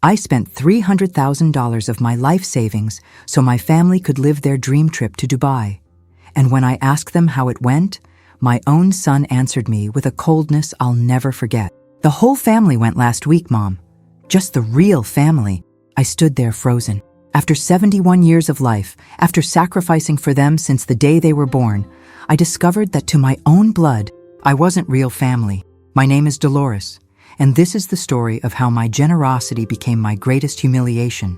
I spent $300,000 of my life savings so my family could live their dream trip to Dubai. And when I asked them how it went, my own son answered me with a coldness I'll never forget. "The whole family went last week, Mom. Just the real family." I stood there frozen. After 71 years of life, after sacrificing for them since the day they were born, I discovered that to my own blood, I wasn't real family. My name is Dolores, and this is the story of how my generosity became my greatest humiliation,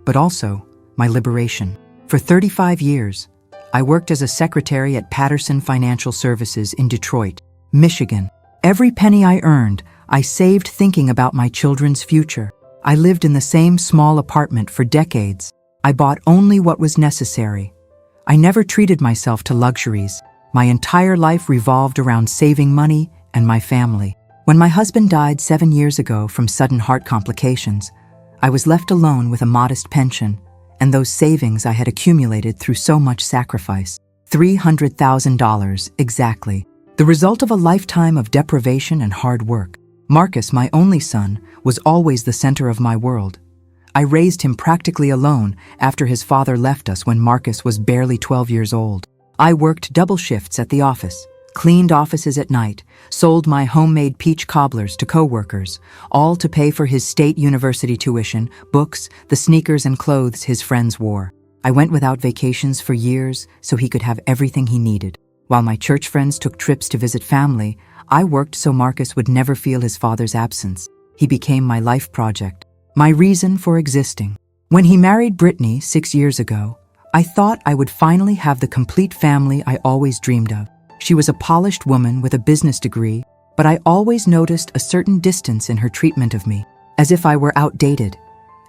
but also my liberation. For 35 years, I worked as a secretary at Patterson Financial Services in Detroit, Michigan. Every penny I earned, I saved thinking about my children's future. I lived in the same small apartment for decades. I bought only what was necessary. I never treated myself to luxuries. My entire life revolved around saving money and my family. When my husband died 7 years ago from sudden heart complications, I was left alone with a modest pension and those savings I had accumulated through so much sacrifice. $300,000 exactly. The result of a lifetime of deprivation and hard work. Marcus, my only son, was always the center of my world. I raised him practically alone after his father left us when Marcus was barely 12 years old. I worked double shifts at the office, cleaned offices at night, sold my homemade peach cobblers to coworkers, all to pay for his state university tuition, books, the sneakers and clothes his friends wore. I went without vacations for years so he could have everything he needed. While my church friends took trips to visit family, I worked so Marcus would never feel his father's absence. He became my life project, my reason for existing. When he married Brittany 6 years ago, I thought I would finally have the complete family I always dreamed of. She was a polished woman with a business degree, but I always noticed a certain distance in her treatment of me, as if I were outdated,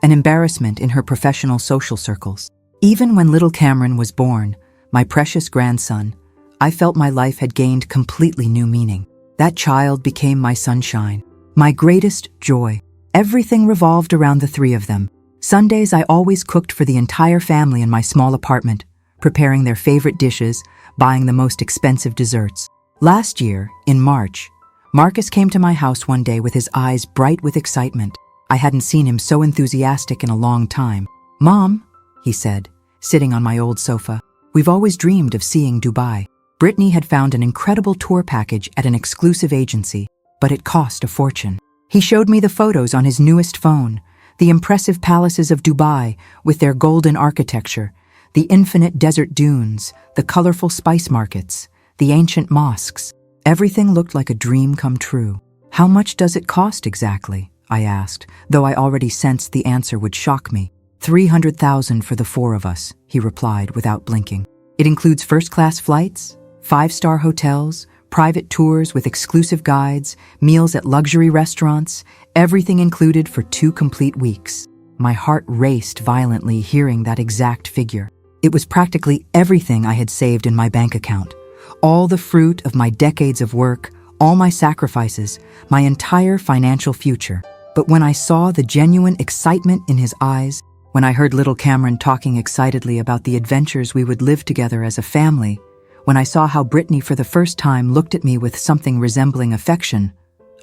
an embarrassment in her professional social circles. Even when little Cameron was born, my precious grandson, I felt my life had gained completely new meaning. That child became my sunshine, my greatest joy. Everything revolved around the three of them. Sundays I always cooked for the entire family in my small apartment, preparing their favorite dishes, buying the most expensive desserts. Last year, in March, Marcus came to my house one day with his eyes bright with excitement. I hadn't seen him so enthusiastic in a long time. "Mom," he said, sitting on my old sofa, "we've always dreamed of seeing Dubai." Brittany had found an incredible tour package at an exclusive agency, but it cost a fortune. He showed me the photos on his newest phone, the impressive palaces of Dubai with their golden architecture, the infinite desert dunes, the colorful spice markets, the ancient mosques. Everything looked like a dream come true. "How much does it cost exactly?" I asked, though I already sensed the answer would shock me. $300,000 for the four of us, he replied without blinking. "It includes first-class flights, 5-star hotels, private tours with exclusive guides, meals at luxury restaurants, everything included for 2 complete weeks." My heart raced violently hearing that exact figure. It was practically everything I had saved in my bank account, all the fruit of my decades of work, all my sacrifices, my entire financial future. But when I saw the genuine excitement in his eyes, when I heard little Cameron talking excitedly about the adventures we would live together as a family, when I saw how Brittany for the first time looked at me with something resembling affection,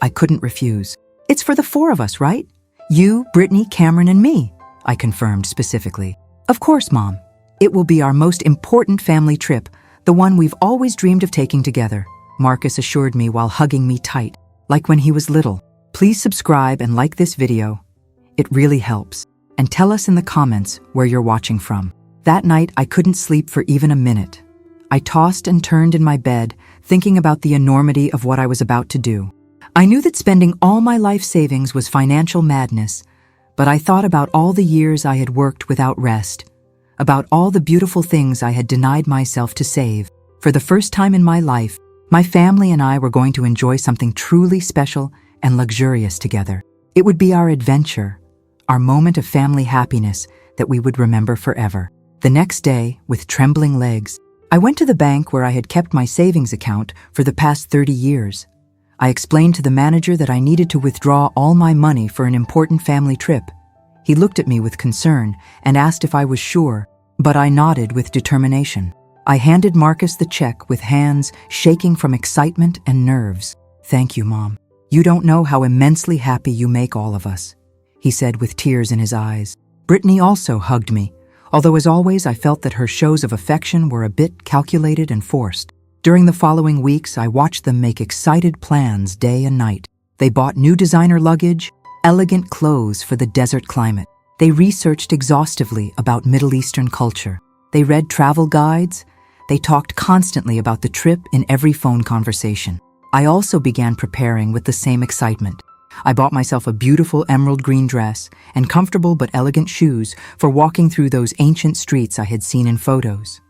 I couldn't refuse. "It's for the 4 of us, right? You, Brittany, Cameron, and me," I confirmed specifically. "Of course, Mom. It will be our most important family trip, the one we've always dreamed of taking together," Marcus assured me while hugging me tight, like when he was little. Please subscribe and like this video. It really helps. And tell us in the comments where you're watching from. That night, I couldn't sleep for even a minute. I tossed and turned in my bed, thinking about the enormity of what I was about to do. I knew that spending all my life savings was financial madness, but I thought about all the years I had worked without rest, about all the beautiful things I had denied myself to save. For the first time in my life, my family and I were going to enjoy something truly special and luxurious together. It would be our adventure, our moment of family happiness that we would remember forever. The next day, with trembling legs, I went to the bank where I had kept my savings account for the past 30 years. I explained to the manager that I needed to withdraw all my money for an important family trip. He looked at me with concern and asked if I was sure, but I nodded with determination. I handed Marcus the check with hands shaking from excitement and nerves. "Thank you, Mom. You don't know how immensely happy you make all of us. he said with tears in his eyes. Brittany also hugged me, although as always I felt that her shows of affection were a bit calculated and forced. During the following weeks, I watched them make excited plans day and night. They bought new designer luggage, elegant clothes for the desert climate. They researched exhaustively about Middle Eastern culture. They read travel guides. They talked constantly about the trip in every phone conversation. I also began preparing with the same excitement. I bought myself a beautiful emerald green dress and comfortable but elegant shoes for walking through those ancient streets I had seen in photos.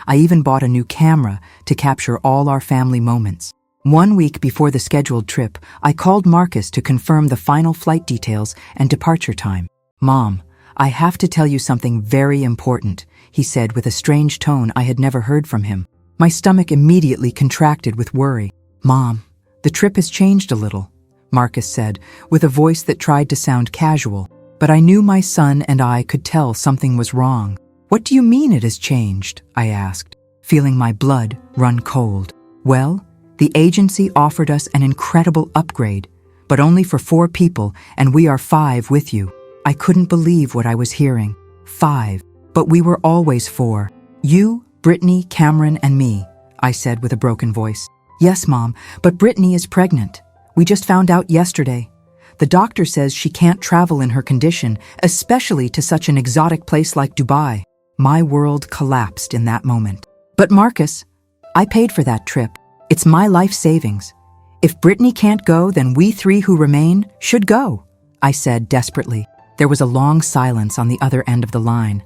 I even bought a new camera to capture all our family moments. 1 week before the scheduled trip, I called Marcus to confirm the final flight details and departure time. "Mom, I have to tell you something very important," he said with a strange tone I had never heard from him. My stomach immediately contracted with worry. "Mom, the trip has changed a little," Marcus said, with a voice that tried to sound casual. But I knew my son and I could tell something was wrong. "What do you mean it has changed?" I asked, feeling my blood run cold. "Well, the agency offered us an incredible upgrade, but only for 4 people, and we are 5 with you." I couldn't believe what I was hearing. 5. But we were always 4. "You, Brittany, Cameron, and me," I said with a broken voice. "Yes, Mom, but Brittany is pregnant. We just found out yesterday. The doctor says she can't travel in her condition, especially to such an exotic place like Dubai." My world collapsed in that moment. "But Marcus, I paid for that trip. It's my life savings. If Brittany can't go, then we 3 who remain should go," I said desperately. There was a long silence on the other end of the line,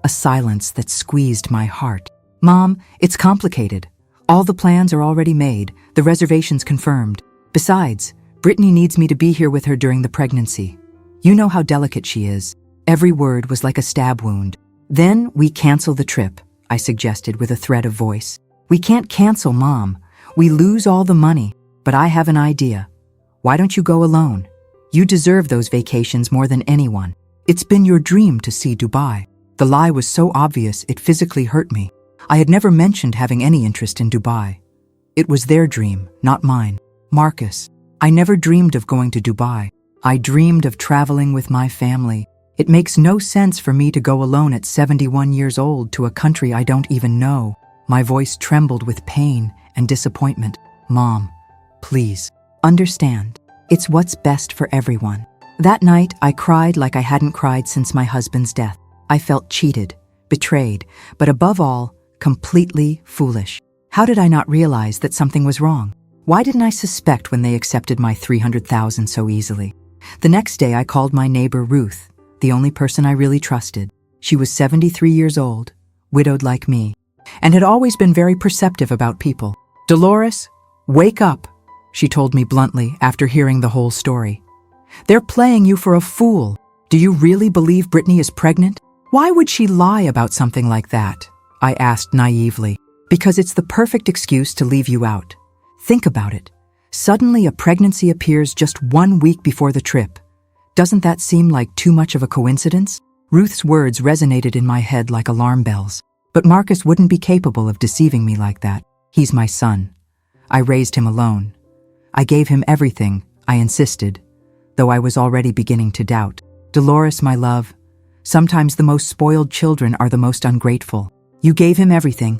a silence that squeezed my heart. "Mom, it's complicated. All the plans are already made, the reservations confirmed. Besides, Brittany needs me to be here with her during the pregnancy. You know how delicate she is." Every word was like a stab wound. "Then we cancel the trip," I suggested with a thread of voice. "We can't cancel, Mom. We lose all the money, but I have an idea. Why don't you go alone? You deserve those vacations more than anyone. It's been your dream to see Dubai." The lie was so obvious it physically hurt me. I had never mentioned having any interest in Dubai. It was their dream, not mine. "Marcus, I never dreamed of going to Dubai. I dreamed of traveling with my family. It makes no sense for me to go alone at 71 years old to a country I don't even know." My voice trembled with pain and disappointment. "Mom, please, understand. It's what's best for everyone." That night, I cried like I hadn't cried since my husband's death. I felt cheated, betrayed, but above all, completely foolish. How did I not realize that something was wrong? Why didn't I suspect when they accepted my $300,000 so easily? The next day, I called my neighbor Ruth, the only person I really trusted. She was 73 years old, widowed like me, and had always been very perceptive about people. "Dolores, wake up," she told me bluntly after hearing the whole story. "They're playing you for a fool. Do you really believe Brittany is pregnant? Why would she lie about something like that?" I asked naively. "Because it's the perfect excuse to leave you out. Think about it. Suddenly a pregnancy appears just 1 week before the trip. Doesn't that seem like too much of a coincidence?" Ruth's words resonated in my head like alarm bells. But Marcus wouldn't be capable of deceiving me like that. He's my son. I raised him alone. I gave him everything, I insisted, though I was already beginning to doubt. "Dolores, my love, sometimes the most spoiled children are the most ungrateful. You gave him everything,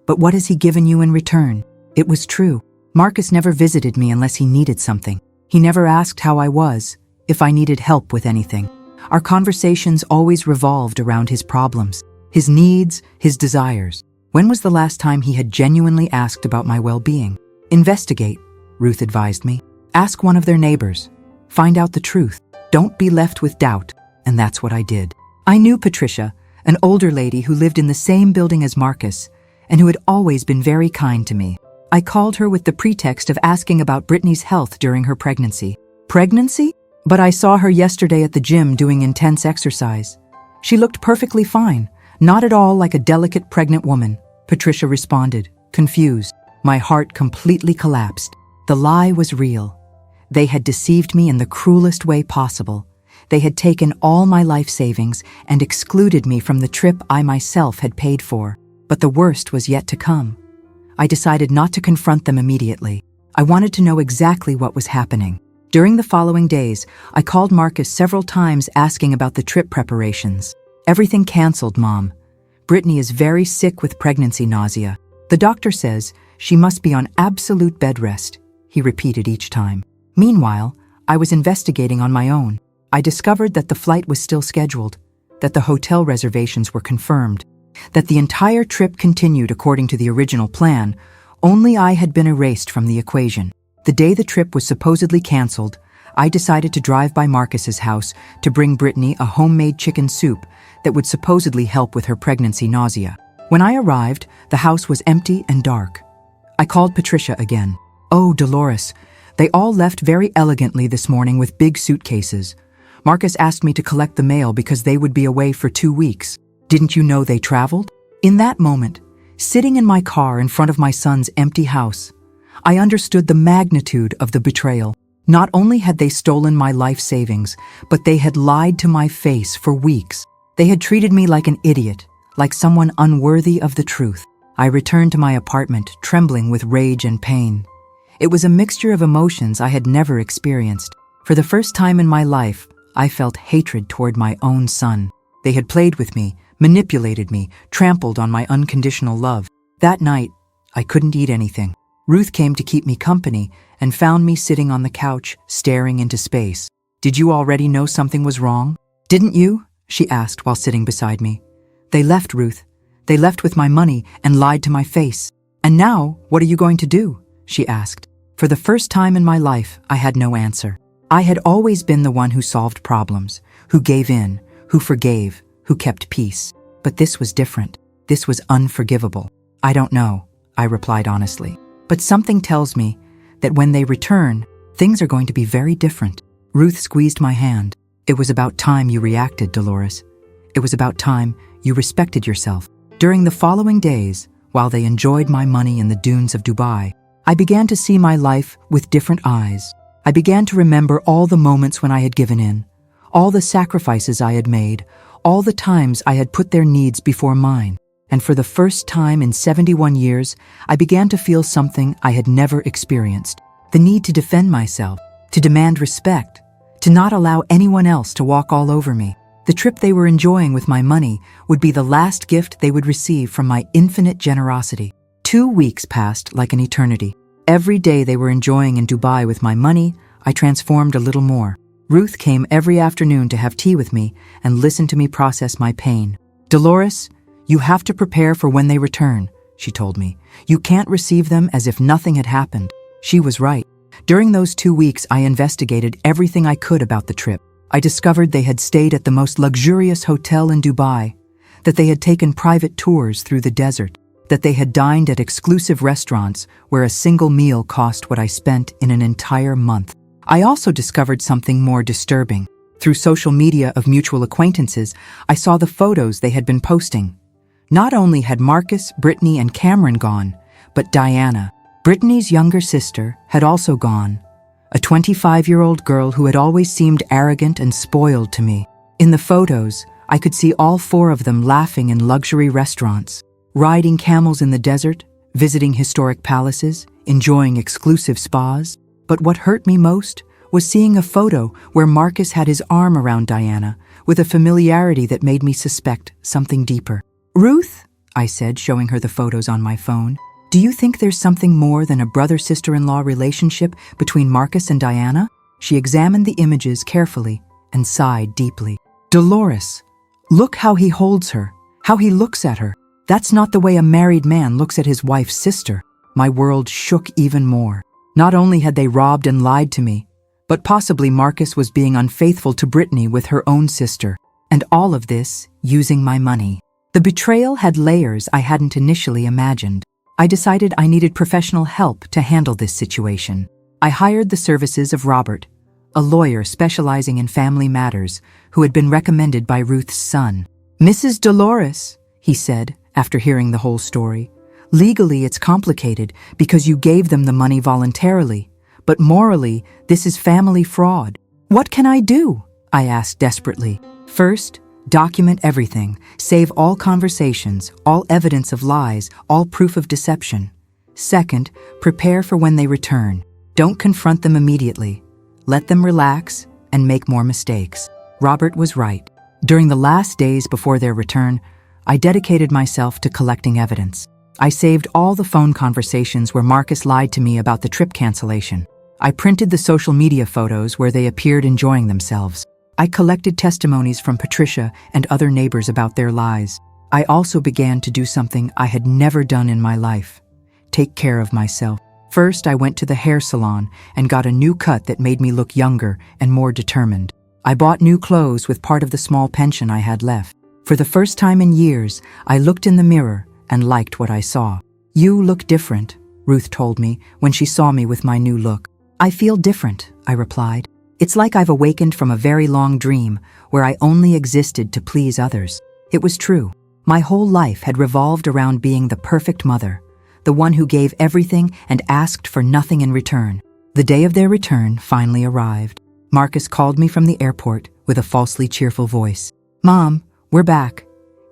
but what has he given you in return?" It was true. Marcus never visited me unless he needed something. He never asked how I was, if I needed help with anything. Our conversations always revolved around his problems, his needs, his desires. When was the last time he had genuinely asked about my well-being? "Investigate," Ruth advised me. "Ask one of their neighbors. Find out the truth. Don't be left with doubt." And that's what I did. I knew Patricia, an older lady who lived in the same building as Marcus, and who had always been very kind to me. I called her with the pretext of asking about Brittany's health during her pregnancy. "Pregnancy? But I saw her yesterday at the gym doing intense exercise. She looked perfectly fine, not at all like a delicate pregnant woman," Patricia responded, confused. My heart completely collapsed. The lie was real. They had deceived me in the cruelest way possible. They had taken all my life savings and excluded me from the trip I myself had paid for. But the worst was yet to come. I decided not to confront them immediately. I wanted to know exactly what was happening. During the following days, I called Marcus several times asking about the trip preparations. Everything canceled, Mom. Brittany is very sick with pregnancy nausea. The doctor says she must be on absolute bed rest, he repeated each time. Meanwhile, I was investigating on my own. I discovered that the flight was still scheduled, that the hotel reservations were confirmed, that the entire trip continued according to the original plan. Only I had been erased from the equation. The day the trip was supposedly canceled, I decided to drive by Marcus's house to bring Brittany a homemade chicken soup that would supposedly help with her pregnancy nausea. When I arrived, the house was empty and dark. I called Patricia again. "Oh, Dolores, they all left very elegantly this morning with big suitcases. Marcus asked me to collect the mail because they would be away for 2 weeks. Didn't you know they traveled?" In that moment, sitting in my car in front of my son's empty house, I understood the magnitude of the betrayal. Not only had they stolen my life savings, but they had lied to my face for weeks. They had treated me like an idiot, like someone unworthy of the truth. I returned to my apartment, trembling with rage and pain. It was a mixture of emotions I had never experienced. For the first time in my life, I felt hatred toward my own son. They had played with me, manipulated me, trampled on my unconditional love. That night, I couldn't eat anything. Ruth came to keep me company and found me sitting on the couch, staring into space. "Did you already know something was wrong?" "Didn't you?" she asked while sitting beside me. "They left, Ruth. They left with my money and lied to my face. And now, what are you going to do?" she asked. For the first time in my life, I had no answer. I had always been the one who solved problems, who gave in, who forgave, who kept peace. But this was different. This was unforgivable. "I don't know," I replied honestly. "But something tells me that when they return, things are going to be very different." Ruth squeezed my hand. "It was about time you reacted, Dolores. It was about time you respected yourself." During the following days, while they enjoyed my money in the dunes of Dubai, I began to see my life with different eyes. I began to remember all the moments when I had given in, all the sacrifices I had made, all the times I had put their needs before mine. And for the first time in 71 years, I began to feel something I had never experienced. The need to defend myself, to demand respect, to not allow anyone else to walk all over me. The trip they were enjoying with my money would be the last gift they would receive from my infinite generosity. 2 weeks passed like an eternity. Every day they were enjoying in Dubai with my money, I transformed a little more. Ruth came every afternoon to have tea with me and listen to me process my pain. "Dolores, you have to prepare for when they return," she told me. "You can't receive them as if nothing had happened." She was right. During those 2 weeks, I investigated everything I could about the trip. I discovered they had stayed at the most luxurious hotel in Dubai, that they had taken private tours through the desert, that they had dined at exclusive restaurants where a single meal cost what I spent in an entire month. I also discovered something more disturbing. Through social media of mutual acquaintances, I saw the photos they had been posting. Not only had Marcus, Brittany, and Cameron gone, but Diana, Brittany's younger sister, had also gone. A 25-year-old girl who had always seemed arrogant and spoiled to me. In the photos, I could see all 4 of them laughing in luxury restaurants, riding camels in the desert, visiting historic palaces, enjoying exclusive spas. But what hurt me most was seeing a photo where Marcus had his arm around Diana with a familiarity that made me suspect something deeper. "Ruth," I said, showing her the photos on my phone, "do you think there's something more than a brother-sister-in-law relationship between Marcus and Diana?" She examined the images carefully and sighed deeply. "Dolores, look how he holds her, how he looks at her. That's not the way a married man looks at his wife's sister." My world shook even more. Not only had they robbed and lied to me, but possibly Marcus was being unfaithful to Brittany with her own sister. And all of this using my money. The betrayal had layers I hadn't initially imagined. I decided I needed professional help to handle this situation. I hired the services of Robert, a lawyer specializing in family matters who had been recommended by Ruth's son. "Mrs. Dolores," he said after hearing the whole story, "legally it's complicated because you gave them the money voluntarily, but morally this is family fraud. What can I do?" I asked desperately. "First, document everything, save all conversations, all evidence of lies, all proof of deception. Second, prepare for when they return. Don't confront them immediately. Let them relax and make more mistakes. Robert was right. During the last days before their return, I dedicated myself to collecting evidence. I saved all the phone conversations where Marcus lied to me about the trip cancellation. I printed the social media photos where they appeared enjoying themselves. I collected testimonies from Patricia and other neighbors about their lies. I also began to do something I had never done in my life: take care of myself. First, I went to the hair salon and got a new cut that made me look younger and more determined. I bought new clothes with part of the small pension I had left. For the first time in years, I looked in the mirror and liked what I saw. "You look different," Ruth told me when she saw me with my new look. "I feel different," I replied. "It's like I've awakened from a very long dream where I only existed to please others." It was true. My whole life had revolved around being the perfect mother, the one who gave everything and asked for nothing in return. The day of their return finally arrived. Marcus called me from the airport with a falsely cheerful voice. "Mom, we're back.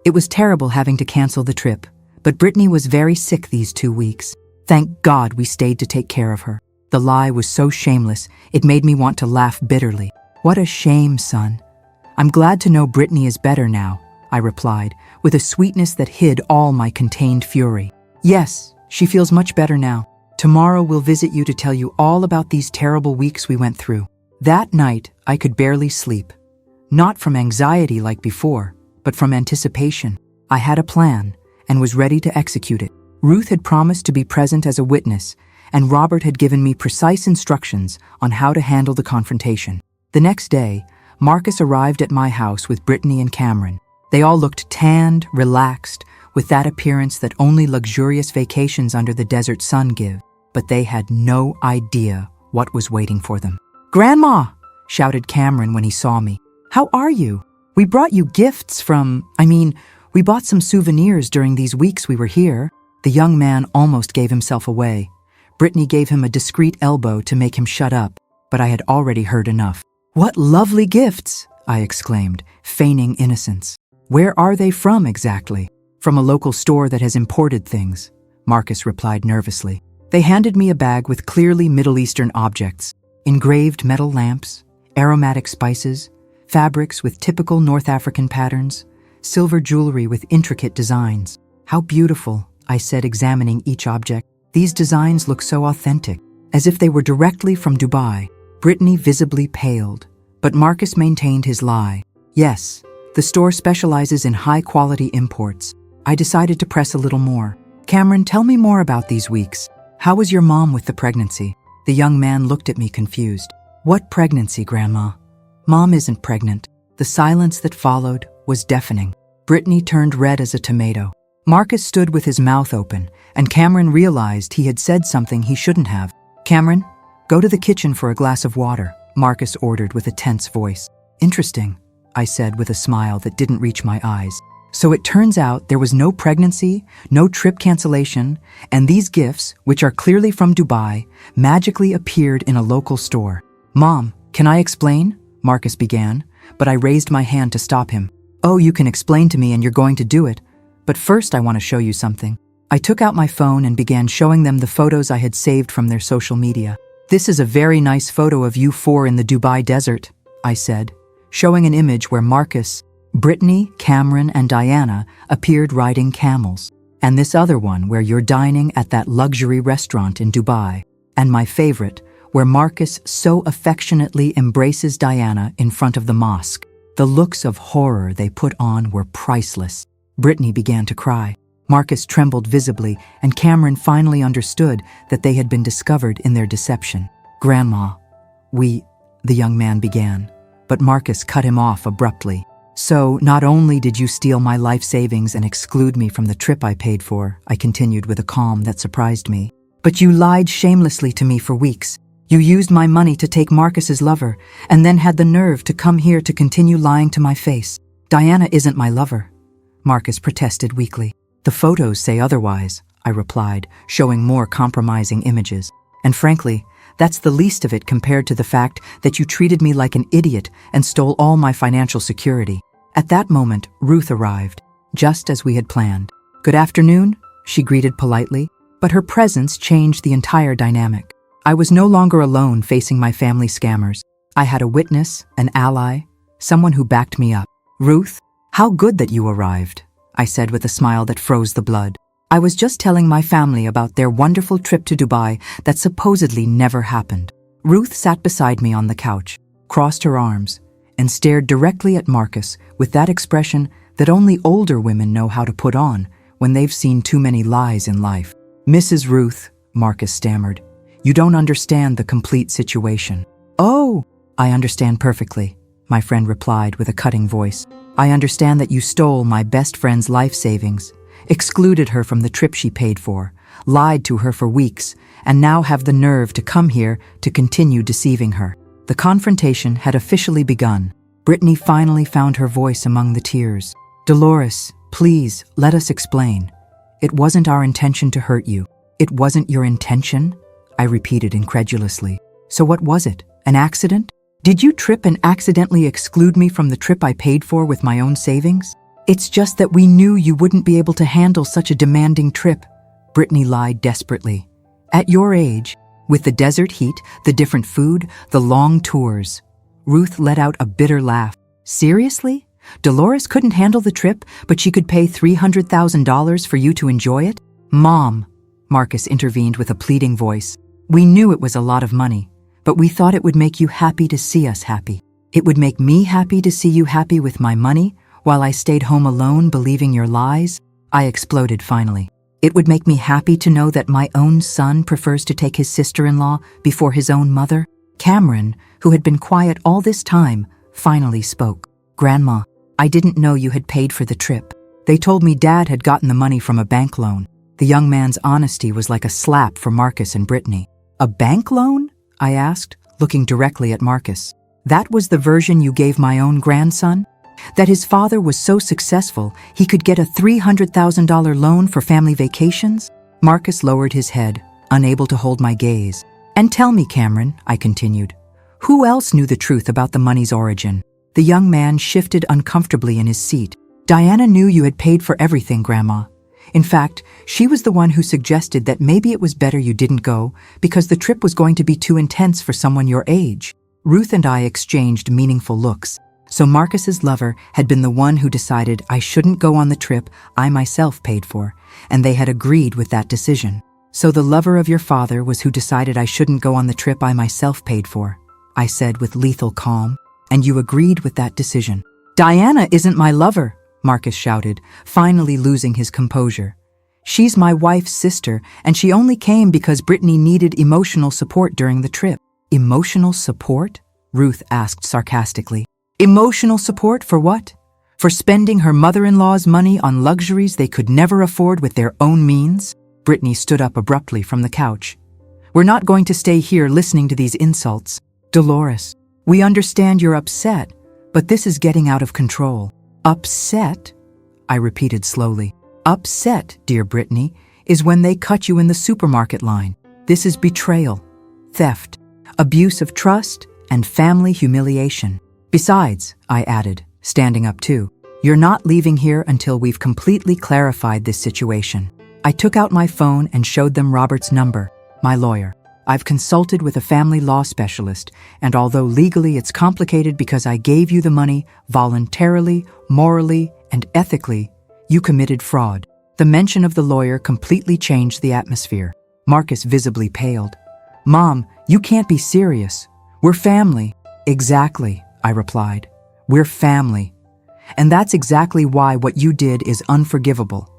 It was terrible having to cancel the trip, but Brittany was very sick these 2 weeks. Thank God we stayed to take care of her." The lie was so shameless, it made me want to laugh bitterly. "What a shame, son. I'm glad to know Brittany is better now," I replied, with a sweetness that hid all my contained fury. "Yes, she feels much better now. Tomorrow we'll visit you to tell you all about these terrible weeks we went through." That night, I could barely sleep. Not from anxiety like before, but from anticipation. I had a plan and was ready to execute it. Ruth had promised to be present as a witness, and Robert had given me precise instructions on how to handle the confrontation. The next day, Marcus arrived at my house with Brittany and Cameron. They all looked tanned, relaxed, with that appearance that only luxurious vacations under the desert sun give, but they had no idea what was waiting for them. "Grandma!" shouted Cameron when he saw me. "How are you? We brought you gifts we bought some souvenirs during these weeks we were here." The young man almost gave himself away. Brittany gave him a discreet elbow to make him shut up, but I had already heard enough. "What lovely gifts!" I exclaimed, feigning innocence. "Where are they from exactly?" "From a local store that has imported things," Marcus replied nervously. They handed me a bag with clearly Middle Eastern objects: engraved metal lamps, aromatic spices, fabrics with typical North African patterns, silver jewelry with intricate designs. "How beautiful," I said, examining each object. "These designs look so authentic, as if they were directly from Dubai." Brittany visibly paled, but Marcus maintained his lie. "Yes, the store specializes in high-quality imports." I decided to press a little more. "Cameron, tell me more about these weeks. How was your mom with the pregnancy?" The young man looked at me confused. "What pregnancy, Grandma? Mom isn't pregnant." The silence that followed was deafening. Brittany turned red as a tomato. Marcus stood with his mouth open, and Cameron realized he had said something he shouldn't have. "Cameron, go to the kitchen for a glass of water," Marcus ordered with a tense voice. "Interesting," I said with a smile that didn't reach my eyes. "So it turns out there was no pregnancy, no trip cancellation, and these gifts, which are clearly from Dubai, magically appeared in a local store." "Mom, can I explain?" Marcus began, but I raised my hand to stop him. "Oh, you can explain to me and you're going to do it. But first I want to show you something." I took out my phone and began showing them the photos I had saved from their social media. "This is a very nice photo of you four in the Dubai desert," I said, showing an image where Marcus, Brittany, Cameron, and Diana appeared riding camels. "And this other one where you're dining at that luxury restaurant in Dubai. And my favorite, where Marcus so affectionately embraces Diana in front of the mosque." The looks of horror they put on were priceless. Brittany began to cry. Marcus trembled visibly, and Cameron finally understood that they had been discovered in their deception. "Grandma, the young man began, but Marcus cut him off abruptly. "So, not only did you steal my life savings and exclude me from the trip I paid for," I continued with a calm that surprised me, "but you lied shamelessly to me for weeks. You used my money to take Marcus's lover, and then had the nerve to come here to continue lying to my face. Diana isn't my lover," Marcus protested weakly. "The photos say otherwise," I replied, showing more compromising images. "And frankly, that's the least of it compared to the fact that you treated me like an idiot and stole all my financial security." At that moment, Ruth arrived, just as we had planned. "Good afternoon," she greeted politely, but her presence changed the entire dynamic. I was no longer alone facing my family scammers. I had a witness, an ally, someone who backed me up. Ruth, how good that you arrived, I said with a smile that froze the blood. I was just telling my family about their wonderful trip to Dubai that supposedly never happened. Ruth sat beside me on the couch, crossed her arms, and stared directly at Marcus with that expression that only older women know how to put on when they've seen too many lies in life. Mrs. Ruth, Marcus stammered, you don't understand the complete situation. Oh, I understand perfectly, my friend replied with a cutting voice. I understand that you stole my best friend's life savings, excluded her from the trip she paid for, lied to her for weeks, and now have the nerve to come here to continue deceiving her. The confrontation had officially begun. Brittany finally found her voice among the tears. Dolores, please, let us explain. It wasn't our intention to hurt you. It wasn't your intention? I repeated incredulously. So what was it? An accident? Did you trip and accidentally exclude me from the trip I paid for with my own savings? It's just that we knew you wouldn't be able to handle such a demanding trip, Brittany lied desperately. At your age, with the desert heat, the different food, the long tours. Ruth let out a bitter laugh. Seriously? Dolores couldn't handle the trip, but she could pay $300,000 for you to enjoy it? Mom, Marcus intervened with a pleading voice. We knew it was a lot of money, but we thought it would make you happy to see us happy. It would make me happy to see you happy with my money while I stayed home alone believing your lies? I exploded finally. It would make me happy to know that my own son prefers to take his sister-in-law before his own mother? Cameron, who had been quiet all this time, finally spoke. Grandma, I didn't know you had paid for the trip. They told me Dad had gotten the money from a bank loan. The young man's honesty was like a slap for Marcus and Brittany. A bank loan? I asked, looking directly at Marcus. That was the version you gave my own grandson? That his father was so successful he could get a $300,000 loan for family vacations? Marcus lowered his head, unable to hold my gaze. And tell me, Cameron, I continued, who else knew the truth about the money's origin? The young man shifted uncomfortably in his seat. Diana knew you had paid for everything, Grandma. In fact, she was the one who suggested that maybe it was better you didn't go because the trip was going to be too intense for someone your age. Ruth and I exchanged meaningful looks. So Marcus's lover had been the one who decided I shouldn't go on the trip I myself paid for, and they had agreed with that decision. So the lover of your father was who decided I shouldn't go on the trip I myself paid for, I said with lethal calm, and you agreed with that decision. Diana isn't my lover, Marcus shouted, finally losing his composure. She's my wife's sister, and she only came because Brittany needed emotional support during the trip. Emotional support? Ruth asked sarcastically. Emotional support for what? For spending her mother-in-law's money on luxuries they could never afford with their own means? Brittany stood up abruptly from the couch. We're not going to stay here listening to these insults. Dolores, we understand you're upset, but this is getting out of control. Upset? I repeated slowly. Upset, dear Brittany, is when they cut you in the supermarket line. This is betrayal, theft, abuse of trust, and family humiliation. Besides, I added, standing up too, you're not leaving here until we've completely clarified this situation. I took out my phone and showed them Robert's number, my lawyer. I've consulted with a family law specialist, and although legally it's complicated because I gave you the money voluntarily, morally, and ethically, you committed fraud. The mention of the lawyer completely changed the atmosphere. Marcus visibly paled. Mom, you can't be serious. We're family. Exactly, I replied. We're family. And that's exactly why what you did is unforgivable.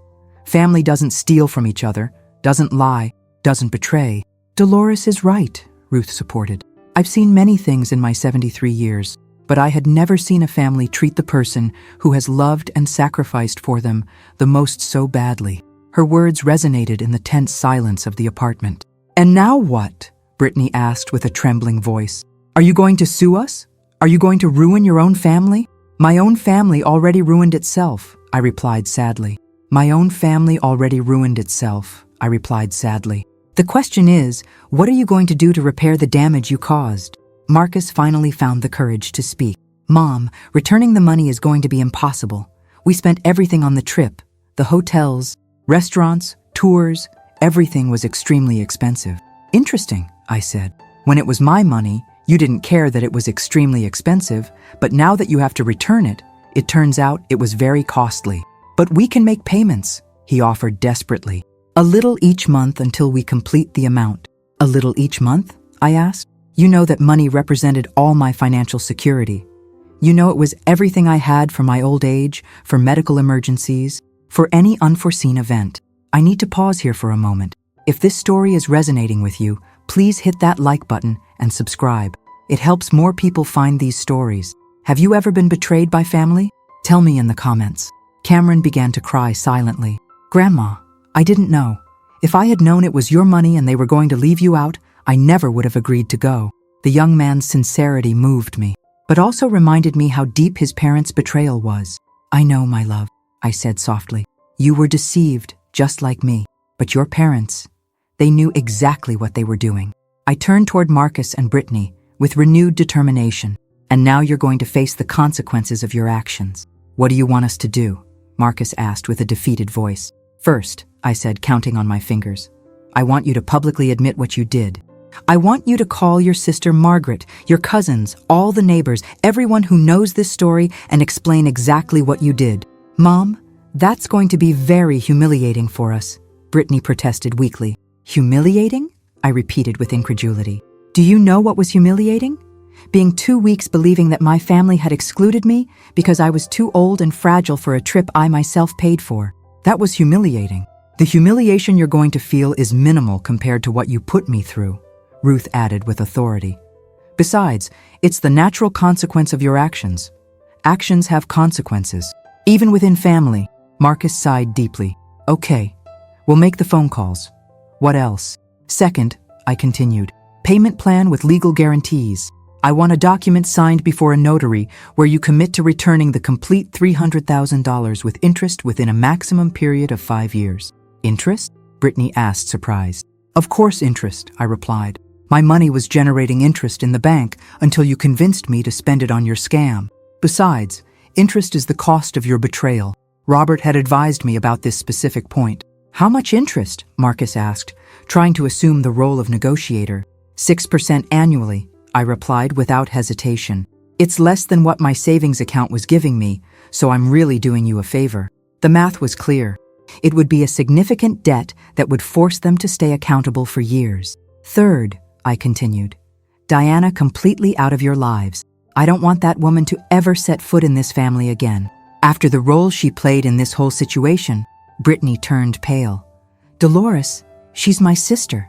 Family doesn't steal from each other, doesn't lie, doesn't betray. Dolores is right, Ruth supported. I've seen many things in my 73 years, but I had never seen a family treat the person who has loved and sacrificed for them the most so badly. Her words resonated in the tense silence of the apartment. And now what? Brittany asked with a trembling voice. Are you going to sue us? Are you going to ruin your own family? My own family already ruined itself, I replied sadly. My own family already ruined itself, I replied sadly. The question is, what are you going to do to repair the damage you caused? Marcus finally found the courage to speak. Mom, returning the money is going to be impossible. We spent everything on the trip. The hotels, restaurants, tours, everything was extremely expensive. Interesting, I said. When it was my money, You didn't care that it was extremely expensive, but now that you have to return it, it turns out it was very costly. But we can make payments, he offered desperately. A little each month until we complete the amount. A little each month? I asked. You know that money represented all my financial security. You know it was everything I had for my old age, for medical emergencies, for any unforeseen event. I need to pause here for a moment. If this story is resonating with you, please hit that like button and subscribe. It helps more people find these stories. Have you ever been betrayed by family? Tell me in the comments. Cameron began to cry silently. Grandma, I didn't know. If I had known it was your money and they were going to leave you out, I never would have agreed to go. The young man's sincerity moved me, but also reminded me how deep his parents' betrayal was. I know, my love, I said softly. You were deceived, just like me. But your parents, they knew exactly what they were doing. I turned toward Marcus and Brittany with renewed determination. And now you're going to face the consequences of your actions. What do you want us to do? Marcus asked with a defeated voice. First, I said, counting on my fingers, I want you to publicly admit what you did. I want you to call your sister Margaret, your cousins, all the neighbors, everyone who knows this story, and explain exactly what you did. Mom, that's going to be very humiliating for us, Brittany protested weakly. Humiliating? I repeated with incredulity. Do you know what was humiliating? Being 2 weeks believing that my family had excluded me because I was too old and fragile for a trip I myself paid for. That was humiliating. The humiliation you're going to feel is minimal compared to what you put me through, Ruth added with authority. Besides, it's the natural consequence of your actions. Actions have consequences, even within family. Marcus sighed deeply. Okay, we'll make the phone calls. What else? Second, I continued, payment plan with legal guarantees. I want a document signed before a notary where you commit to returning the complete $300,000 with interest within a maximum period of 5 years. Interest? Brittany asked, surprised. Of course interest, I replied. My money was generating interest in the bank until you convinced me to spend it on your scam. Besides, interest is the cost of your betrayal. Robert had advised me about this specific point. How much interest? Marcus asked, trying to assume the role of negotiator. 6% annually, I replied without hesitation. It's less than what my savings account was giving me, so I'm really doing you a favor. The math was clear. It would be a significant debt that would force them to stay accountable for years. Third, I continued, Diana completely out of your lives. I don't want that woman to ever set foot in this family again. After the role she played in this whole situation, Brittany turned pale. Dolores, she's my sister.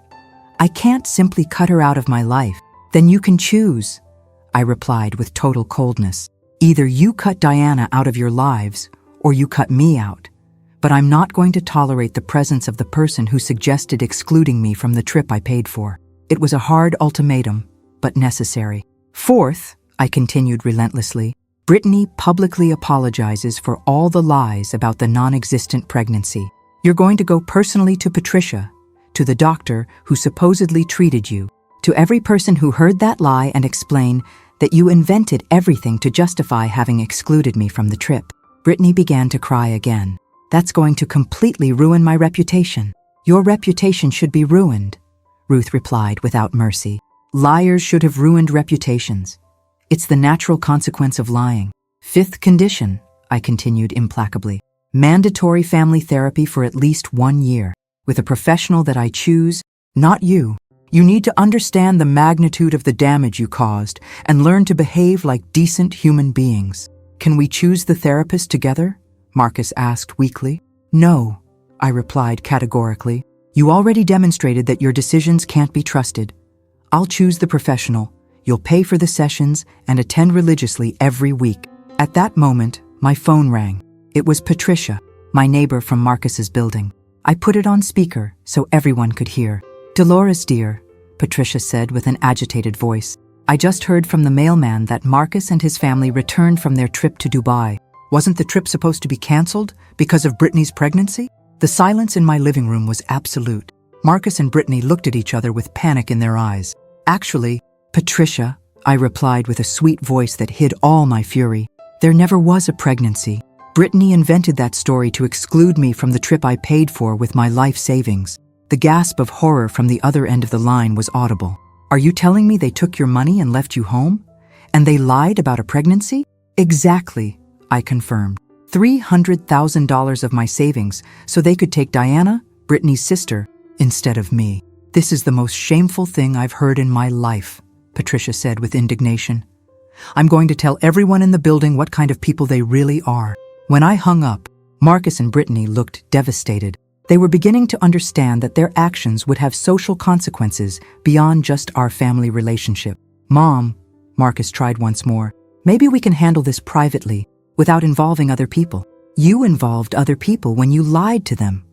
I can't simply cut her out of my life. Then you can choose, I replied with total coldness. Either you cut Diana out of your lives, or you cut me out. But I'm not going to tolerate the presence of the person who suggested excluding me from the trip I paid for. It was a hard ultimatum, but necessary. Fourth, I continued relentlessly, Brittany publicly apologizes for all the lies about the non-existent pregnancy. You're going to go personally to Patricia, to the doctor who supposedly treated you, to every person who heard that lie, and explain that you invented everything to justify having excluded me from the trip. Brittany began to cry again. That's going to completely ruin my reputation. Your reputation should be ruined, Ruth replied without mercy. Liars should have ruined reputations. It's the natural consequence of lying. Fifth condition, I continued implacably. Mandatory family therapy for at least 1 year, with a professional that I choose, not you. You need to understand the magnitude of the damage you caused and learn to behave like decent human beings. Can we choose the therapist together? Marcus asked weakly. No, I replied categorically. You already demonstrated that your decisions can't be trusted. I'll choose the professional. You'll pay for the sessions and attend religiously every week. At that moment, my phone rang. It was Patricia, my neighbor from Marcus's building. I put it on speaker so everyone could hear. Dolores, dear, Patricia said with an agitated voice. I just heard from the mailman that Marcus and his family returned from their trip to Dubai. Wasn't the trip supposed to be canceled because of Brittany's pregnancy? The silence in my living room was absolute. Marcus and Brittany looked at each other with panic in their eyes. Actually, Patricia, I replied with a sweet voice that hid all my fury. There never was a pregnancy. Brittany invented that story to exclude me from the trip I paid for with my life savings. The gasp of horror from the other end of the line was audible. Are you telling me they took your money and left you home? And they lied about a pregnancy? Exactly, I confirmed. $300,000 of my savings so they could take Diana, Brittany's sister, instead of me. This is the most shameful thing I've heard in my life, Patricia said with indignation. I'm going to tell everyone in the building what kind of people they really are. When I hung up, Marcus and Brittany looked devastated. They were beginning to understand that their actions would have social consequences beyond just our family relationship. Mom, Marcus tried once more, maybe we can handle this privately, without involving other people. You involved other people when you lied to them,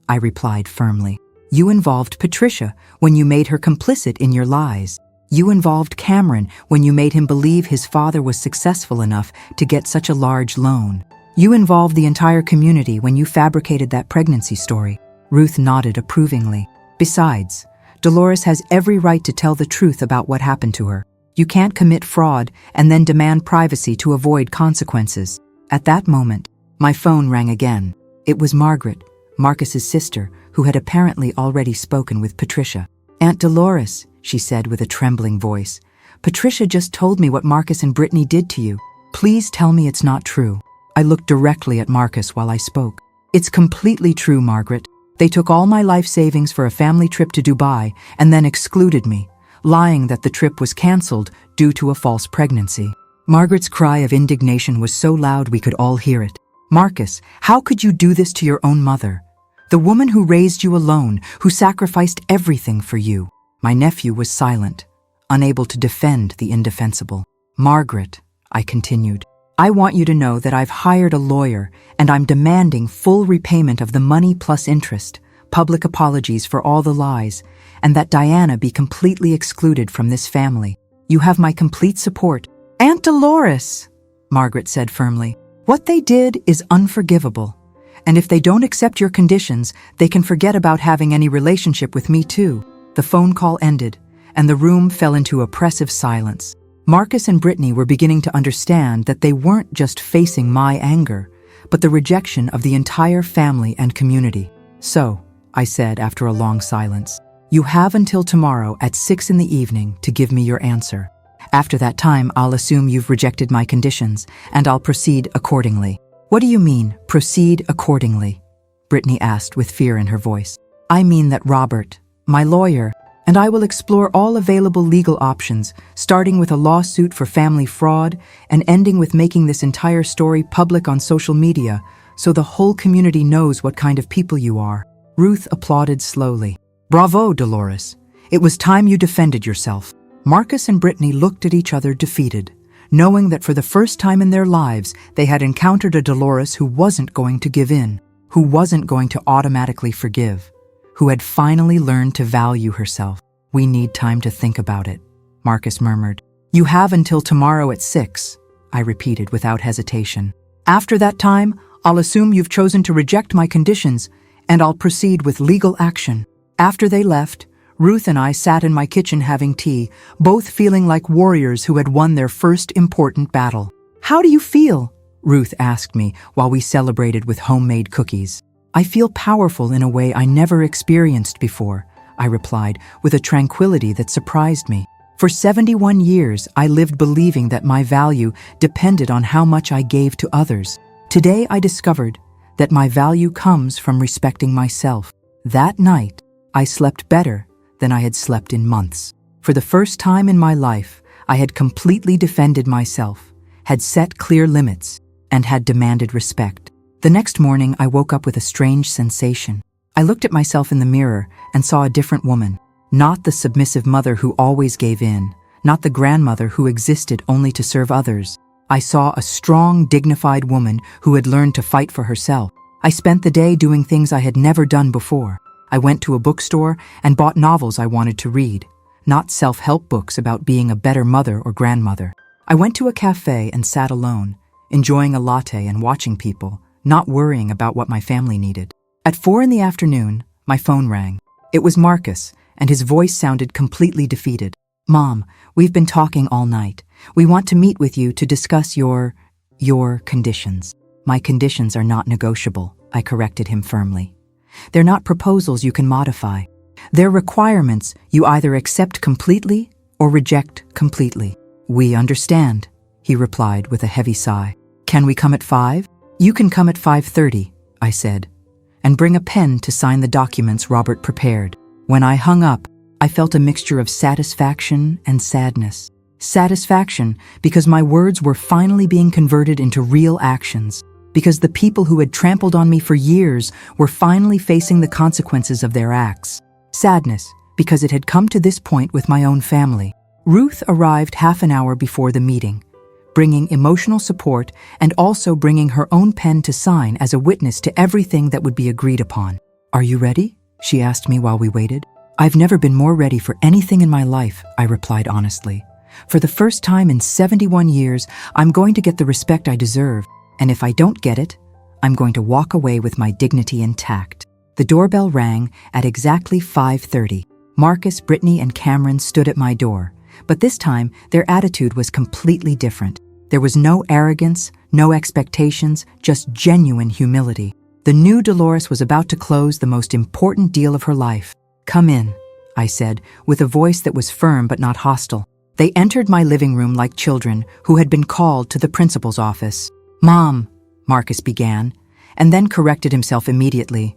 I replied firmly. You involved Patricia when you made her complicit in your lies. You involved Cameron when you made him believe his father was successful enough to get such a large loan. You involved the entire community when you fabricated that pregnancy story. Ruth nodded approvingly. Besides, Dolores has every right to tell the truth about what happened to her. You can't commit fraud and then demand privacy to avoid consequences. At that moment, my phone rang again. It was Margaret, Marcus's sister, who had apparently already spoken with Patricia. Aunt Dolores, she said with a trembling voice, Patricia just told me what Marcus and Brittany did to you. Please tell me it's not true. I looked directly at Marcus while I spoke. It's completely true, Margaret. They took all my life savings for a family trip to Dubai and then excluded me, lying that the trip was cancelled due to a false pregnancy. Margaret's cry of indignation was so loud we could all hear it. Marcus, how could you do this to your own mother? The woman who raised you alone, who sacrificed everything for you. My nephew was silent, unable to defend the indefensible. Margaret, I continued, I want you to know that I've hired a lawyer and I'm demanding full repayment of the money plus interest, public apologies for all the lies, and that Diana be completely excluded from this family. You have my complete support. Aunt Dolores, Margaret said firmly, what they did is unforgivable. And if they don't accept your conditions, they can forget about having any relationship with me too. The phone call ended, and the room fell into oppressive silence. Marcus and Brittany were beginning to understand that they weren't just facing my anger, but the rejection of the entire family and community. So, I said after a long silence, you have until tomorrow at 6 p.m. to give me your answer. After that time, I'll assume you've rejected my conditions, and I'll proceed accordingly. What do you mean, proceed accordingly? Brittany asked with fear in her voice. I mean that Robert, my lawyer, and I will explore all available legal options, starting with a lawsuit for family fraud and ending with making this entire story public on social media so the whole community knows what kind of people you are. Ruth applauded slowly. Bravo, Dolores. It was time you defended yourself. Marcus and Brittany looked at each other defeated, knowing that for the first time in their lives they had encountered a Dolores who wasn't going to give in, who wasn't going to automatically forgive, who had finally learned to value herself. We need time to think about it, Marcus murmured. You have until tomorrow at 6, I repeated without hesitation. After that time, I'll assume you've chosen to reject my conditions, and I'll proceed with legal action. After they left, Ruth and I sat in my kitchen having tea, both feeling like warriors who had won their first important battle. How do you feel? Ruth asked me while we celebrated with homemade cookies. I feel powerful in a way I never experienced before, I replied with a tranquility that surprised me. For 71 years, I lived believing that my value depended on how much I gave to others. Today, I discovered that my value comes from respecting myself. That night, I slept better than I had slept in months. For the first time in my life, I had completely defended myself, had set clear limits, and had demanded respect. The next morning, I woke up with a strange sensation. I looked at myself in the mirror and saw a different woman, not the submissive mother who always gave in, not the grandmother who existed only to serve others. I saw a strong, dignified woman who had learned to fight for herself. I spent the day doing things I had never done before. I went to a bookstore and bought novels I wanted to read, not self-help books about being a better mother or grandmother. I went to a cafe and sat alone, enjoying a latte and watching people, not worrying about what my family needed. At 4 p.m, my phone rang. It was Marcus, and his voice sounded completely defeated. Mom, we've been talking all night. We want to meet with you to discuss your conditions. My conditions are not negotiable, I corrected him firmly. They're not proposals you can modify. They're requirements you either accept completely or reject completely. We understand, he replied with a heavy sigh. Can we come at 5? You can come at 5:30, I said, and bring a pen to sign the documents Robert prepared. When I hung up, I felt a mixture of satisfaction and sadness. Satisfaction because my words were finally being converted into real actions, because the people who had trampled on me for years were finally facing the consequences of their acts. Sadness because it had come to this point with my own family. Ruth arrived half an hour before the meeting, bringing emotional support and also bringing her own pen to sign as a witness to everything that would be agreed upon. Are you ready? She asked me while we waited. I've never been more ready for anything in my life, I replied honestly. For the first time in 71 years, I'm going to get the respect I deserve, and if I don't get it, I'm going to walk away with my dignity intact. The doorbell rang at exactly 5:30. Marcus, Brittany, and Cameron stood at my door, but this time their attitude was completely different. There was no arrogance, no expectations, just genuine humility. The new Dolores was about to close the most important deal of her life. Come in, I said, with a voice that was firm but not hostile. They entered my living room like children who had been called to the principal's office. Mom, Marcus began, and then corrected himself immediately.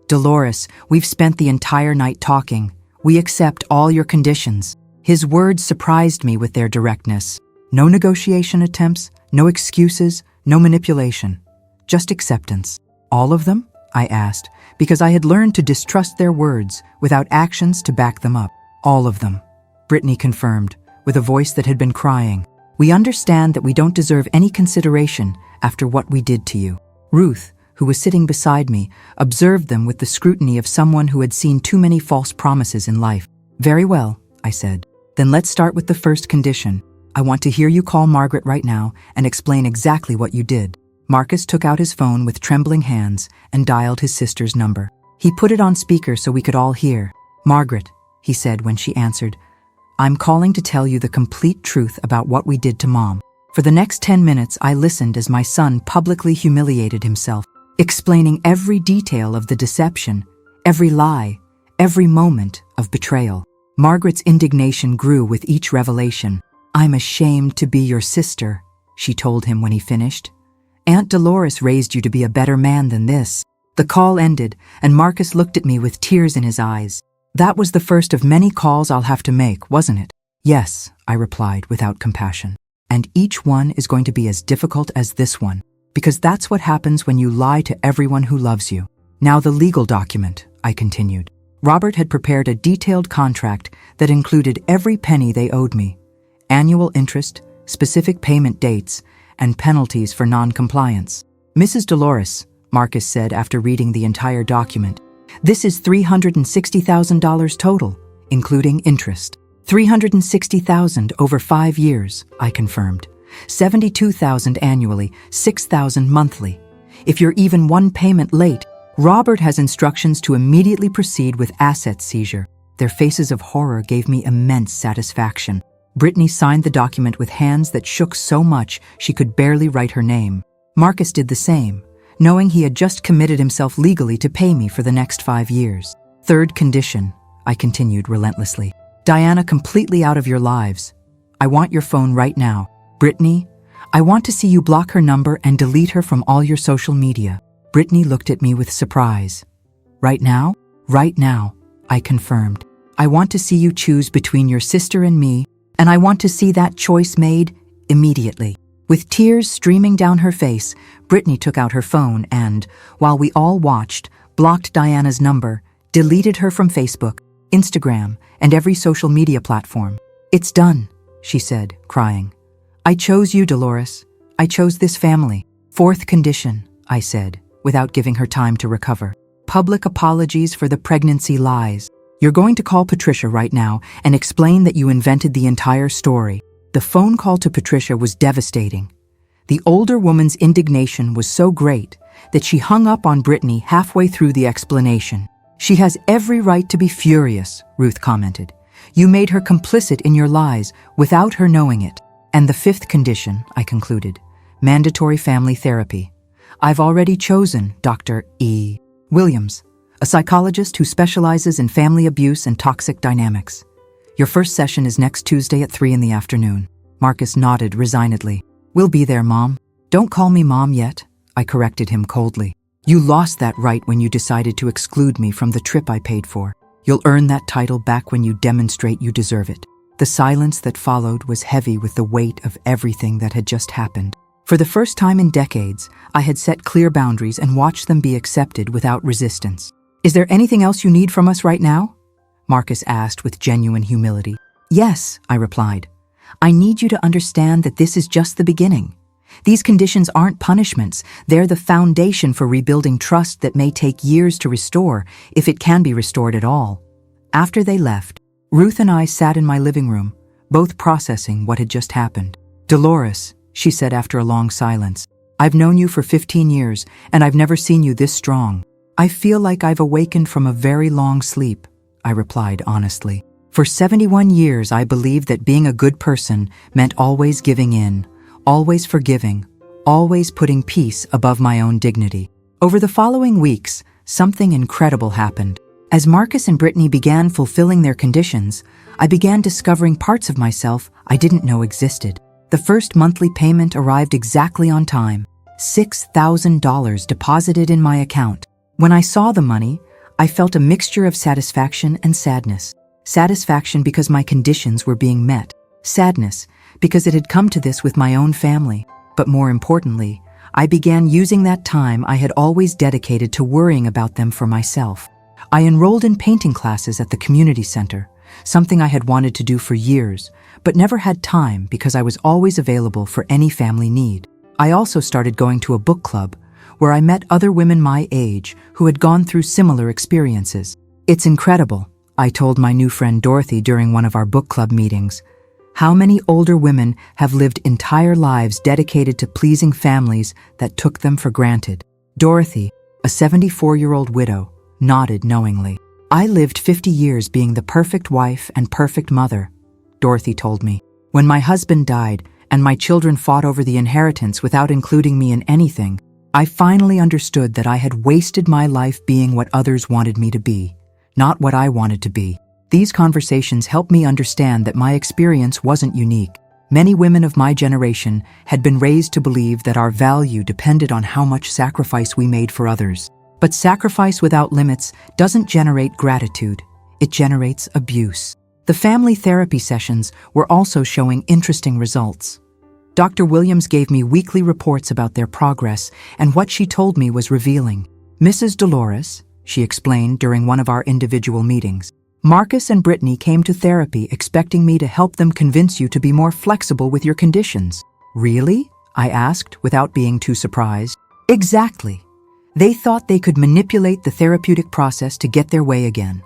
Dolores, we've spent the entire night talking. We accept all your conditions. His words surprised me with their directness. No negotiation attempts, no excuses, no manipulation. Just acceptance. All of them? I asked, because I had learned to distrust their words without actions to back them up. All of them, Brittany confirmed, with a voice that had been crying. We understand that we don't deserve any consideration after what we did to you. Ruth, who was sitting beside me, observed them with the scrutiny of someone who had seen too many false promises in life. Very well, I said. Then let's start with the first condition. I want to hear you call Margaret right now and explain exactly what you did. Marcus took out his phone with trembling hands and dialed his sister's number. He put it on speaker so we could all hear. Margaret, he said when she answered, I'm calling to tell you the complete truth about what we did to Mom. For the next 10 minutes, I listened as my son publicly humiliated himself, explaining every detail of the deception, every lie, every moment of betrayal. Margaret's indignation grew with each revelation. I'm ashamed to be your sister, she told him when he finished. Aunt Dolores raised you to be a better man than this. The call ended, and Marcus looked at me with tears in his eyes. That was the first of many calls I'll have to make, wasn't it? Yes, I replied without compassion. And each one is going to be as difficult as this one, because that's what happens when you lie to everyone who loves you. Now the legal document, I continued. Robert had prepared a detailed contract that included every penny they owed me, annual interest, specific payment dates, and penalties for non-compliance. Mrs. Dolores, Marcus said after reading the entire document, this is $360,000 total, including interest. $360,000 over 5 years, I confirmed. $72,000 annually, $6,000 monthly. If you're even one payment late, Robert has instructions to immediately proceed with asset seizure. Their faces of horror gave me immense satisfaction. Brittany signed the document with hands that shook so much she could barely write her name. Marcus did the same, knowing he had just committed himself legally to pay me for the next 5 years. Third condition, I continued relentlessly. Diana completely out of your lives. I want your phone right now. Brittany, I want to see you block her number and delete her from all your social media. Brittany looked at me with surprise. Right now? Right now, I confirmed. I want to see you choose between your sister and me, and I want to see that choice made immediately. With tears streaming down her face, Brittany took out her phone and, while we all watched, blocked Diana's number, deleted her from Facebook, Instagram, and every social media platform. It's done, she said, crying. I chose you, Dolores. I chose this family. Fourth condition, I said, without giving her time to recover. Public apologies for the pregnancy lies. You're going to call Patricia right now and explain that you invented the entire story. The phone call to Patricia was devastating. The older woman's indignation was so great that she hung up on Brittany halfway through the explanation. She has every right to be furious, Ruth commented. You made her complicit in your lies without her knowing it. And the fifth condition, I concluded, mandatory family therapy. I've already chosen Dr. E. Williams, a psychologist who specializes in family abuse and toxic dynamics. Your first session is next Tuesday at 3 in the afternoon. Marcus nodded resignedly. We'll be there, Mom. Don't call me Mom yet, I corrected him coldly. You lost that right when you decided to exclude me from the trip I paid for. You'll earn that title back when you demonstrate you deserve it. The silence that followed was heavy with the weight of everything that had just happened. For the first time in decades, I had set clear boundaries and watched them be accepted without resistance. Is there anything else you need from us right now? Marcus asked with genuine humility. Yes, I replied. I need you to understand that this is just the beginning. These conditions aren't punishments. They're the foundation for rebuilding trust that may take years to restore, if it can be restored at all. After they left, Ruth and I sat in my living room, both processing what had just happened. Dolores, she said after a long silence, I've known you for 15 years, and I've never seen you this strong. I feel like I've awakened from a very long sleep, I replied honestly. For 71 years, I believed that being a good person meant always giving in, always forgiving, always putting peace above my own dignity. Over the following weeks, something incredible happened. As Marcus and Brittany began fulfilling their conditions, I began discovering parts of myself I didn't know existed. The first monthly payment arrived exactly on time, $6,000 deposited in my account. When I saw the money, I felt a mixture of satisfaction and sadness. Satisfaction because my conditions were being met. Sadness because it had come to this with my own family. But more importantly, I began using that time I had always dedicated to worrying about them for myself. I enrolled in painting classes at the community center, something I had wanted to do for years, but never had time because I was always available for any family need. I also started going to a book club, where I met other women my age who had gone through similar experiences. It's incredible, I told my new friend Dorothy during one of our book club meetings. How many older women have lived entire lives dedicated to pleasing families that took them for granted? Dorothy, a 74-year-old widow, nodded knowingly. I lived 50 years being the perfect wife and perfect mother, Dorothy told me. When my husband died and my children fought over the inheritance without including me in anything, I finally understood that I had wasted my life being what others wanted me to be, not what I wanted to be. These conversations helped me understand that my experience wasn't unique. Many women of my generation had been raised to believe that our value depended on how much sacrifice we made for others. But sacrifice without limits doesn't generate gratitude. It generates abuse. The family therapy sessions were also showing interesting results. Dr. Williams gave me weekly reports about their progress, and what she told me was revealing. Mrs. Dolores, she explained during one of our individual meetings, Marcus and Brittany came to therapy expecting me to help them convince you to be more flexible with your conditions. Really? I asked, without being too surprised. Exactly. They thought they could manipulate the therapeutic process to get their way again.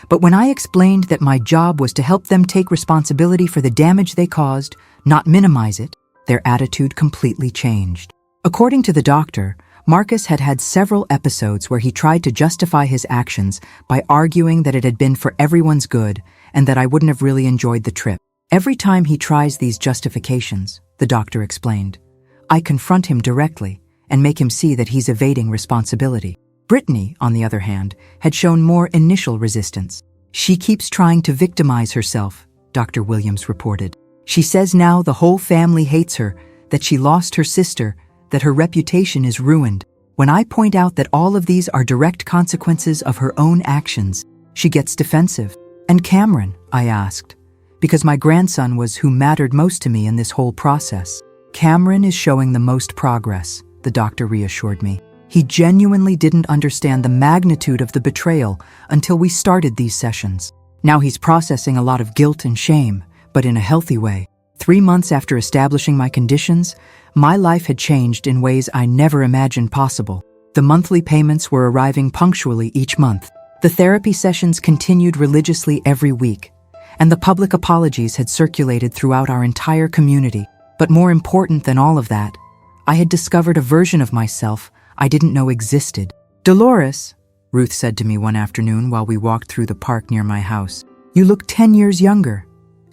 But when I explained that my job was to help them take responsibility for the damage they caused, not minimize it, their attitude completely changed. According to the doctor, Marcus had had several episodes where he tried to justify his actions by arguing that it had been for everyone's good and that I wouldn't have really enjoyed the trip. Every time he tries these justifications, the doctor explained, I confront him directly and make him see that he's evading responsibility. Brittany, on the other hand, had shown more initial resistance. She keeps trying to victimize herself, Dr. Williams reported. She says now the whole family hates her, that she lost her sister, that her reputation is ruined. When I point out that all of these are direct consequences of her own actions, she gets defensive. And Cameron, I asked, because my grandson was who mattered most to me in this whole process. Cameron is showing the most progress, the doctor reassured me. He genuinely didn't understand the magnitude of the betrayal until we started these sessions. Now he's processing a lot of guilt and shame, but in a healthy way. 3 months after establishing my conditions, my life had changed in ways I never imagined possible. The monthly payments were arriving punctually each month. The therapy sessions continued religiously every week, and the public apologies had circulated throughout our entire community. But more important than all of that, I had discovered a version of myself I didn't know existed. Dolores, Ruth said to me one afternoon while we walked through the park near my house, you look 10 years younger.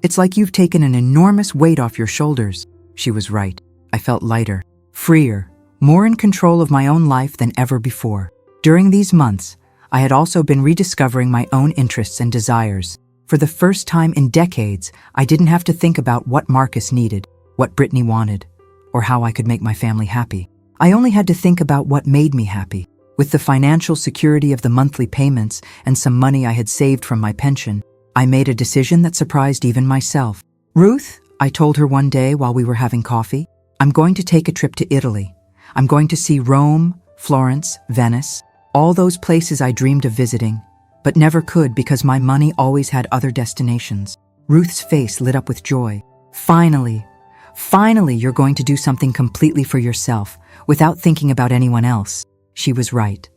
It's like you've taken an enormous weight off your shoulders. She was right. I felt lighter, freer, more in control of my own life than ever before. During these months, I had also been rediscovering my own interests and desires. For the first time in decades, I didn't have to think about what Marcus needed, what Brittany wanted, or how I could make my family happy. I only had to think about what made me happy. With the financial security of the monthly payments and some money I had saved from my pension, I made a decision that surprised even myself. "Ruth," I told her one day while we were having coffee, "I'm going to take a trip to Italy. I'm going to see Rome, Florence, Venice, all those places I dreamed of visiting, but never could because my money always had other destinations." Ruth's face lit up with joy. Finally, you're going to do something completely for yourself, without thinking about anyone else." She was right.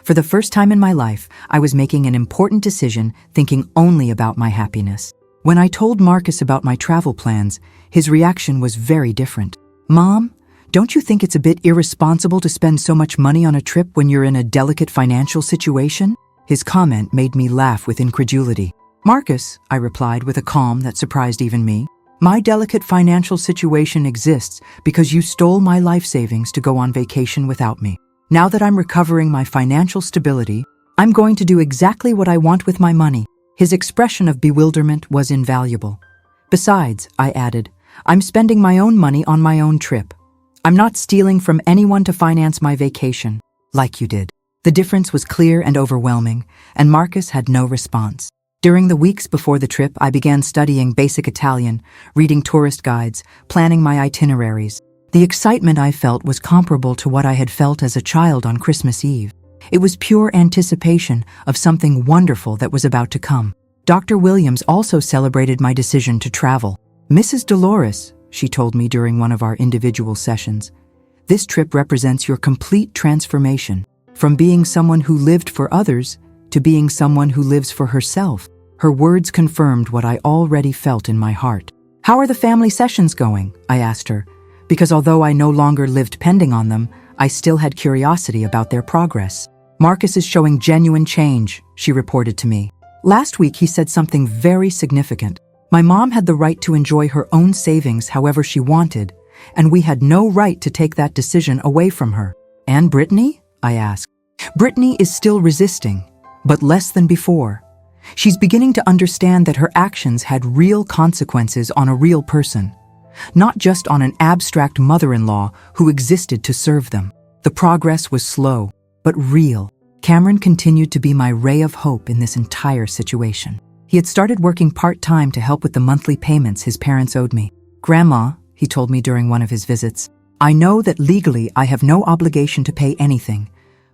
For the first time in my life, I was making an important decision, thinking only about my happiness. When I told Marcus about my travel plans, his reaction was very different. "Mom, don't you think it's a bit irresponsible to spend so much money on a trip when you're in a delicate financial situation?" His comment made me laugh with incredulity. "Marcus," I replied with a calm that surprised even me, "my delicate financial situation exists because you stole my life savings to go on vacation without me. Now that I'm recovering my financial stability, I'm going to do exactly what I want with my money." His expression of bewilderment was invaluable. "Besides," I added, "I'm spending my own money on my own trip. I'm not stealing from anyone to finance my vacation, like you did." The difference was clear and overwhelming, and Marcus had no response. During the weeks before the trip, I began studying basic Italian, reading tourist guides, planning my itineraries. The excitement I felt was comparable to what I had felt as a child on Christmas Eve. It was pure anticipation of something wonderful that was about to come. Dr. Williams also celebrated my decision to travel. "Mrs. Dolores," she told me during one of our individual sessions, "this trip represents your complete transformation, from being someone who lived for others to being someone who lives for herself." Her words confirmed what I already felt in my heart. "How are the family sessions going?" I asked her, because although I no longer lived pending on them, I still had curiosity about their progress. "Marcus is showing genuine change," she reported to me. "Last week he said something very significant. My mom had the right to enjoy her own savings however she wanted, and we had no right to take that decision away from her." "And Brittany?" I asked. "Brittany is still resisting, but less than before. She's beginning to understand that her actions had real consequences on a real person, not just on an abstract mother-in-law who existed to serve them." The progress was slow, but real. Cameron continued to be my ray of hope in this entire situation. He had started working part-time to help with the monthly payments his parents owed me. "Grandma," he told me during one of his visits, "I know that legally I have no obligation to pay anything,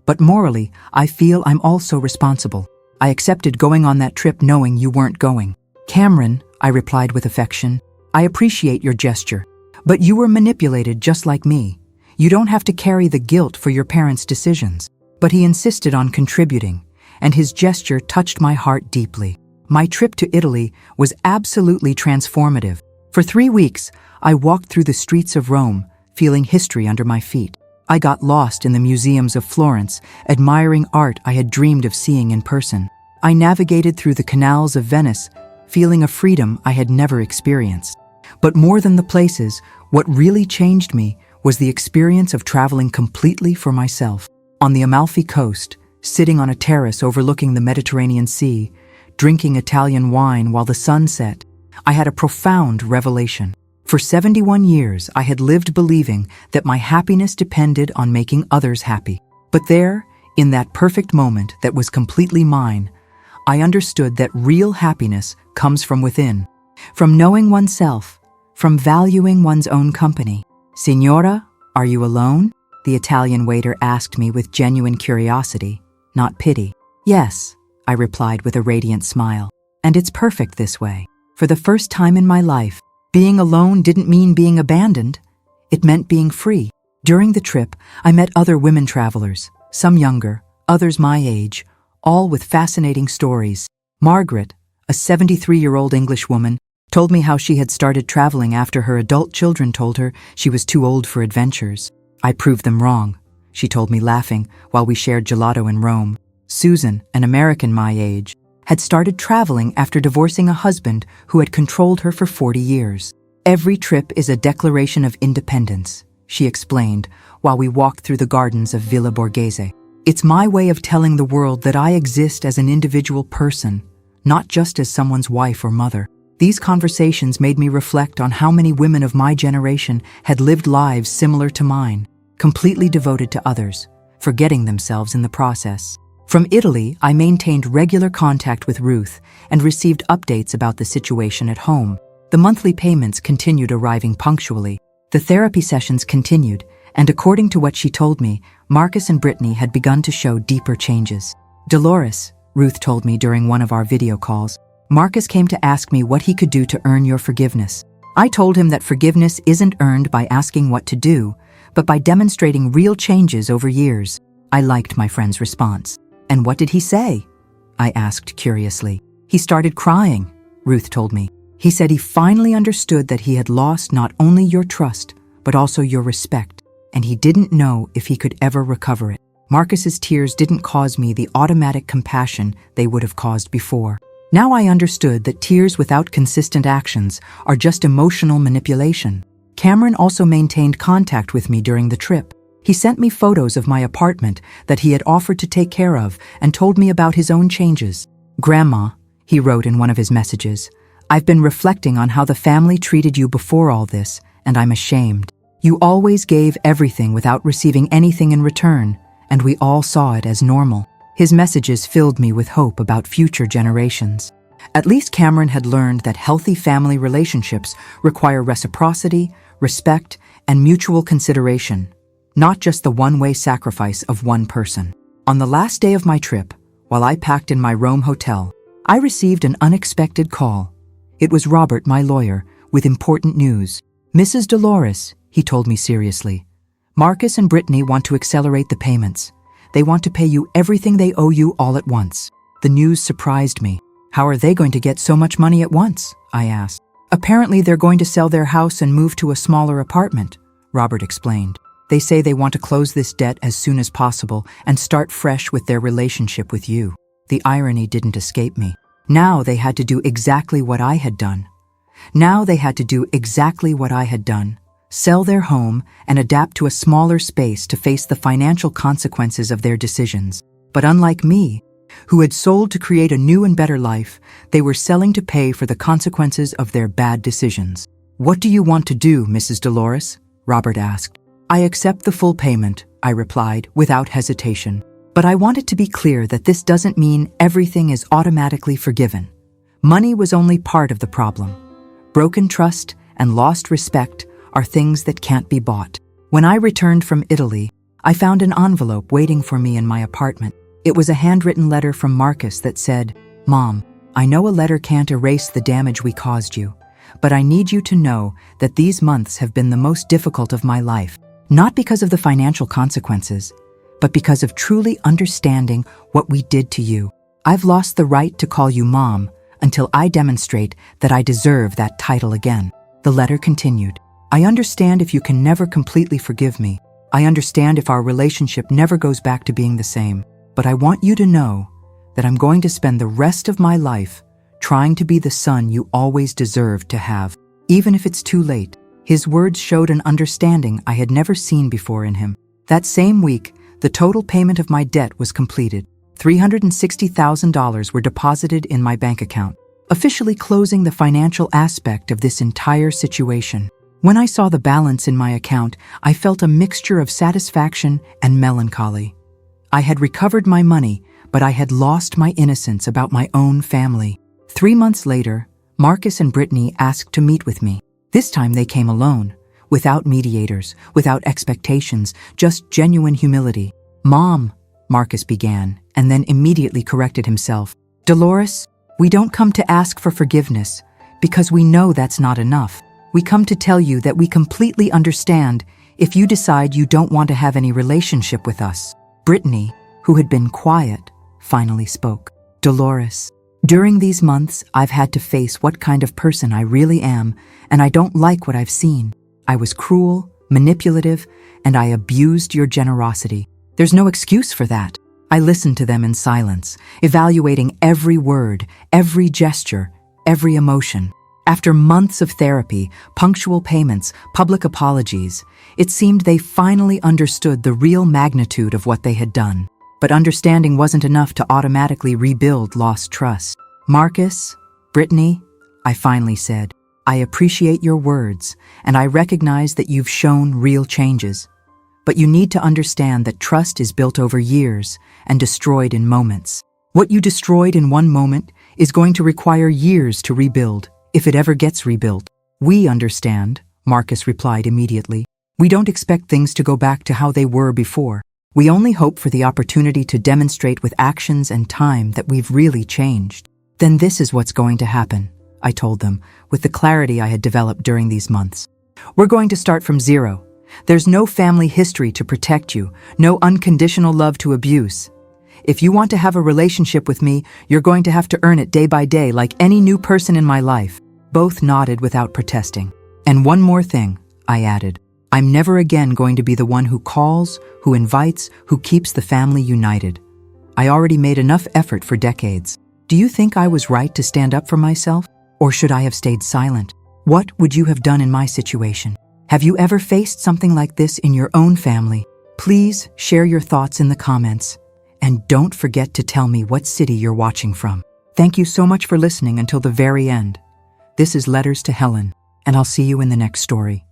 but morally I feel I'm also responsible. I accepted going on that trip knowing you weren't going." "Cameron," I replied with affection, "I appreciate your gesture, but you were manipulated just like me. You don't have to carry the guilt for your parents' decisions." But he insisted on contributing, and his gesture touched my heart deeply. My trip to Italy was absolutely transformative. For 3 weeks, I walked through the streets of Rome, feeling history under my feet. I got lost in the museums of Florence, admiring art I had dreamed of seeing in person. I navigated through the canals of Venice, feeling a freedom I had never experienced. But more than the places, what really changed me was the experience of traveling completely for myself. On the Amalfi Coast, sitting on a terrace overlooking the Mediterranean Sea, drinking Italian wine while the sun set, I had a profound revelation. For 71 years, I had lived believing that my happiness depended on making others happy. But there, in that perfect moment that was completely mine, I understood that real happiness comes from within, from knowing oneself, from valuing one's own company. "Signora, are you alone?" the Italian waiter asked me with genuine curiosity, not pity. "Yes," I replied with a radiant smile. "And it's perfect this way. For the first time in my life, being alone didn't mean being abandoned. It meant being free." During the trip, I met other women travelers, some younger, others my age, all with fascinating stories. Margaret, a 73-year-old English woman, told me how she had started traveling after her adult children told her she was too old for adventures. "I proved them wrong," she told me, laughing, while we shared gelato in Rome. Susan, an American my age, had started traveling after divorcing a husband who had controlled her for 40 years. "Every trip is a declaration of independence," she explained, while we walked through the gardens of Villa Borghese. "It's my way of telling the world that I exist as an individual person, not just as someone's wife or mother. These conversations made me reflect on how many women of my generation had lived lives similar to mine, completely devoted to others, forgetting themselves in the process. From Italy, I maintained regular contact with Ruth and received updates about the situation at home. The monthly payments continued arriving punctually. The therapy sessions continued, and according to what she told me, Marcus and Brittany had begun to show deeper changes. "Dolores," Ruth told me during one of our video calls, "Marcus came to ask me what he could do to earn your forgiveness. I told him that forgiveness isn't earned by asking what to do, but by demonstrating real changes over years." I liked my friend's response. "And what did he say?" I asked curiously. "He started crying," Ruth told me. "He said he finally understood that he had lost not only your trust, but also your respect, and he didn't know if he could ever recover it." Marcus's tears didn't cause me the automatic compassion they would have caused before. Now I understood that tears without consistent actions are just emotional manipulation. Cameron also maintained contact with me during the trip. He sent me photos of my apartment that he had offered to take care of and told me about his own changes. "Grandma," he wrote in one of his messages, "I've been reflecting on how the family treated you before all this, and I'm ashamed. You always gave everything without receiving anything in return, and we all saw it as normal." His messages filled me with hope about future generations. At least Cameron had learned that healthy family relationships require reciprocity, respect, and mutual consideration, not just the one-way sacrifice of one person. On the last day of my trip, while I packed in my Rome hotel, I received an unexpected call. It was Robert, my lawyer, with important news. "Mrs. Dolores," he told me seriously, "Marcus and Brittany want to accelerate the payments. They want to pay you everything they owe you all at once." The news surprised me. "How are they going to get so much money at once?" I asked. "Apparently they're going to sell their house and move to a smaller apartment," Robert explained. "They say they want to close this debt as soon as possible and start fresh with their relationship with you." The irony didn't escape me. Now they had to do exactly what I had done. Sell their home and adapt to a smaller space to face the financial consequences of their decisions. But unlike me, who had sold to create a new and better life, they were selling to pay for the consequences of their bad decisions. "What do you want to do, Mrs. Dolores?" Robert asked. "I accept the full payment," I replied without hesitation. "But I want it to be clear that this doesn't mean everything is automatically forgiven. Money was only part of the problem. Broken trust and lost respect are things that can't be bought." When I returned from Italy, I found an envelope waiting for me in my apartment. It was a handwritten letter from Marcus that said, "Mom, I know a letter can't erase the damage we caused you, but I need you to know that these months have been the most difficult of my life, not because of the financial consequences, but because of truly understanding what we did to you. I've lost the right to call you Mom until I demonstrate that I deserve that title again." The letter continued, "I understand if you can never completely forgive me. I understand if our relationship never goes back to being the same. But I want you to know that I'm going to spend the rest of my life trying to be the son you always deserved to have, even if it's too late." His words showed an understanding I had never seen before in him. That same week, the total payment of my debt was completed. $360,000 were deposited in my bank account, officially closing the financial aspect of this entire situation. When I saw the balance in my account, I felt a mixture of satisfaction and melancholy. I had recovered my money, but I had lost my innocence about my own family. 3 months later, Marcus and Brittany asked to meet with me. This time they came alone, without mediators, without expectations, just genuine humility. "Mom," Marcus began, and then immediately corrected himself. "Dolores, we don't come to ask for forgiveness, because we know that's not enough. We come to tell you that we completely understand if you decide you don't want to have any relationship with us." Brittany, who had been quiet, finally spoke. "Dolores, during these months, I've had to face what kind of person I really am, and I don't like what I've seen. I was cruel, manipulative, and I abused your generosity. There's no excuse for that." I listened to them in silence, evaluating every word, every gesture, every emotion. After months of therapy, punctual payments, public apologies, it seemed they finally understood the real magnitude of what they had done. But understanding wasn't enough to automatically rebuild lost trust. Marcus, Brittany, I finally said, I appreciate your words, and I recognize that you've shown real changes. But you need to understand that trust is built over years and destroyed in moments. What you destroyed in one moment is going to require years to rebuild, if it ever gets rebuilt. We understand, Marcus replied immediately. We don't expect things to go back to how they were before. We only hope for the opportunity to demonstrate with actions and time that we've really changed. Then this is what's going to happen, I told them, with the clarity I had developed during these months. We're going to start from zero. There's no family history to protect you, no unconditional love to abuse. If you want to have a relationship with me, you're going to have to earn it day by day like any new person in my life. Both nodded without protesting. And one more thing, I added. I'm never again going to be the one who calls, who invites, who keeps the family united. I already made enough effort for decades. Do you think I was right to stand up for myself? Or should I have stayed silent? What would you have done in my situation? Have you ever faced something like this in your own family? Please share your thoughts in the comments. And don't forget to tell me what city you're watching from. Thank you so much for listening until the very end. This is Letters to Helen, and I'll see you in the next story.